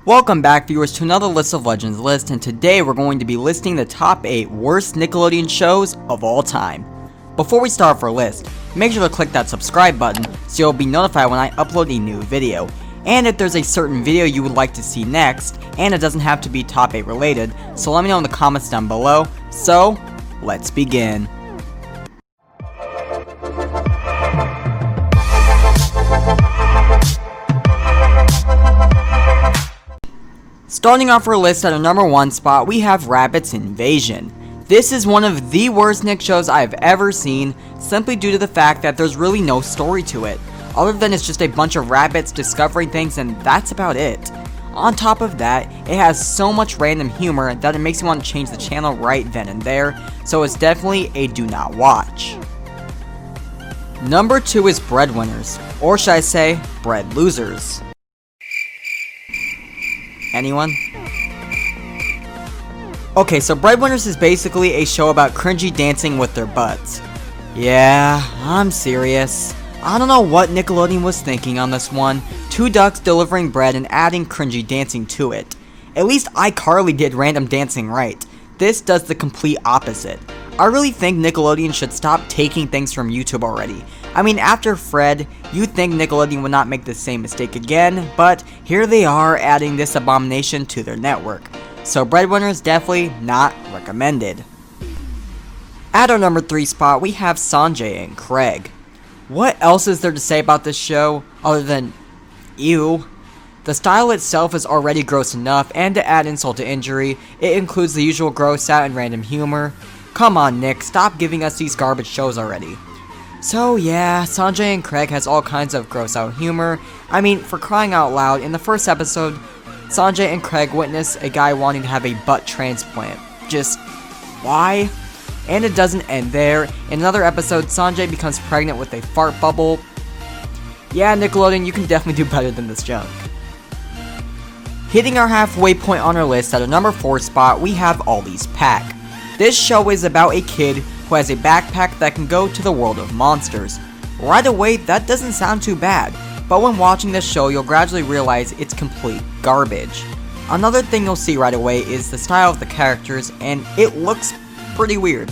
Welcome back, viewers, to another List of Legends list, and today we're going to be listing the top 8 worst Nickelodeon shows of all time. Before we start our list, make sure to click that subscribe button so you'll be notified when I upload a new video. And if there's a certain video you would like to see next, and it doesn't have to be top 8 related, so let me know in the comments down below. So, let's begin. Starting off our list at our number 1 spot, we have Rabbids Invasion. This is one of the worst Nick shows I have ever seen, simply due to the fact that there's really no story to it, other than it's just a bunch of rabbits discovering things and that's about it. On top of that, it has so much random humor that it makes you want to change the channel right then and there, so it's definitely a do not watch. Number 2 is Breadwinners, or should I say, Bread Losers. Anyone? Okay, so Breadwinners is basically a show about cringy dancing with their butts. Yeah, I'm serious. I don't know what Nickelodeon was thinking on this one. 2 ducks delivering bread and adding cringy dancing to it. At least iCarly did random dancing right. This does the complete opposite. I really think Nickelodeon should stop taking things from YouTube already. I mean, after Fred, you'd think Nickelodeon would not make the same mistake again, but here they are adding this abomination to their network. So Breadwinners definitely not recommended. At our number 3 spot, we have Sanjay and Craig. What else is there to say about this show other than ew? The style itself is already gross enough, and to add insult to injury, it includes the usual gross out and random humor. Come on, Nick, stop giving us these garbage shows already. So yeah, Sanjay and Craig has all kinds of gross out humor. I mean, for crying out loud, in the first episode, Sanjay and Craig witness a guy wanting to have a butt transplant. Just, why? And it doesn't end there. In another episode, Sanjay becomes pregnant with a fart bubble. Yeah, Nickelodeon, you can definitely do better than this junk. Hitting our halfway point on our list at our number 4 spot, we have Ollie's Pack. This show is about a kid who has a backpack that can go to the world of monsters. Right away, that doesn't sound too bad, but when watching this show, you'll gradually realize it's complete garbage. Another thing you'll see right away is the style of the characters, and it looks pretty weird.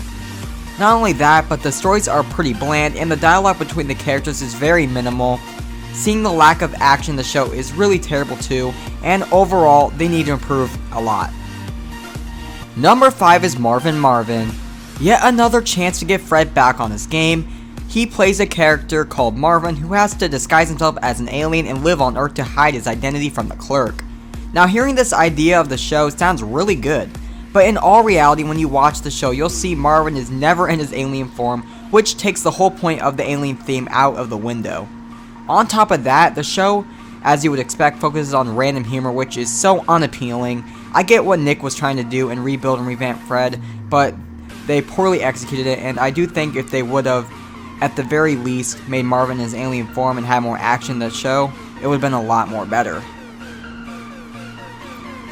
Not only that, but the stories are pretty bland, and the dialogue between the characters is very minimal. Seeing the lack of action in the show is really terrible too, and overall, they need to improve a lot. Number 5 is Marvin. Yet another chance to get Fred back on his game. He plays a character called Marvin who has to disguise himself as an alien and live on Earth to hide his identity from the clerk. Now, hearing this idea of the show sounds really good, but in all reality, when you watch the show, you'll see Marvin is never in his alien form, which takes the whole point of the alien theme out of the window. On top of that, the show, as you would expect, focuses on random humor, which is so unappealing. I get what Nick was trying to do and rebuild and revamp Fred, but they poorly executed it, and I do think if they would have, at the very least, made Marvin his alien form and had more action in the show, it would have been a lot more better.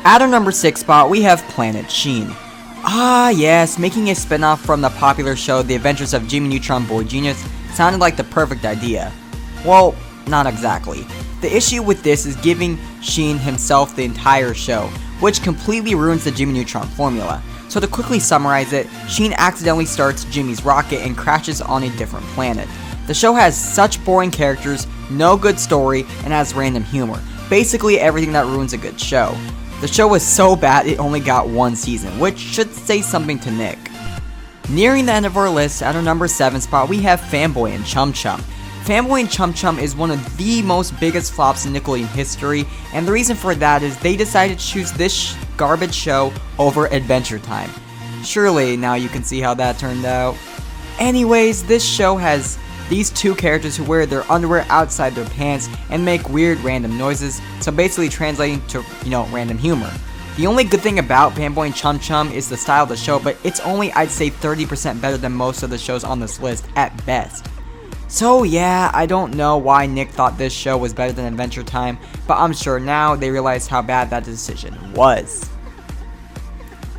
At our number 6 spot, we have Planet Sheen. Ah yes, making a spin-off from the popular show The Adventures of Jimmy Neutron Boy Genius sounded like the perfect idea. Well, not exactly. The issue with this is giving Sheen himself the entire show, which completely ruins the Jimmy Neutron formula. So to quickly summarize it, Sheen accidentally starts Jimmy's rocket and crashes on a different planet. The show has such boring characters, no good story, and has random humor. Basically everything that ruins a good show. The show was so bad it only got 1 season, which should say something to Nick. Nearing the end of our list, at our number 7 spot, we have Fanboy and Chum Chum. Fanboy and Chum Chum is one of the most biggest flops in Nickelodeon history, and the reason for that is they decided to choose this garbage show over Adventure Time. Surely now you can see how that turned out. Anyways, this show has these 2 characters who wear their underwear outside their pants and make weird random noises, so basically translating to, random humor. The only good thing about Fanboy and Chum Chum is the style of the show, but it's only, I'd say, 30% better than most of the shows on this list at best. So yeah, I don't know why Nick thought this show was better than Adventure Time, but I'm sure now they realize how bad that decision was.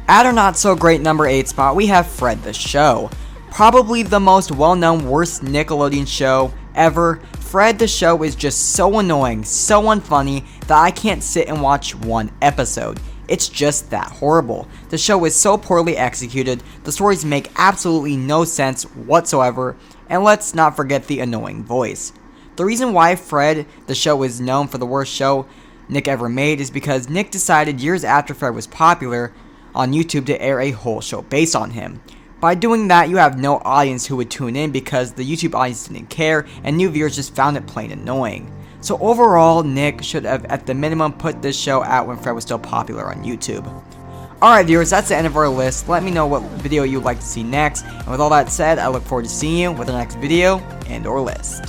At our not so great number 8 spot, we have Fred the Show. Probably the most well-known worst Nickelodeon show ever. Fred the show is just so annoying, so unfunny, that I can't sit and watch one episode. It's just that horrible. The show is so poorly executed, the stories make absolutely no sense whatsoever, and let's not forget the annoying voice. The reason why Fred the show is known for the worst show Nick ever made is because Nick decided years after Fred was popular on YouTube to air a whole show based on him. By doing that, you have no audience who would tune in because the YouTube audience didn't care and new viewers just found it plain annoying. So overall, Nick should have at the minimum put this show out when Fred was still popular on YouTube. Alright viewers, that's the end of our list. Let me know what video you'd like to see next. And with all that said, I look forward to seeing you with the next video and or list.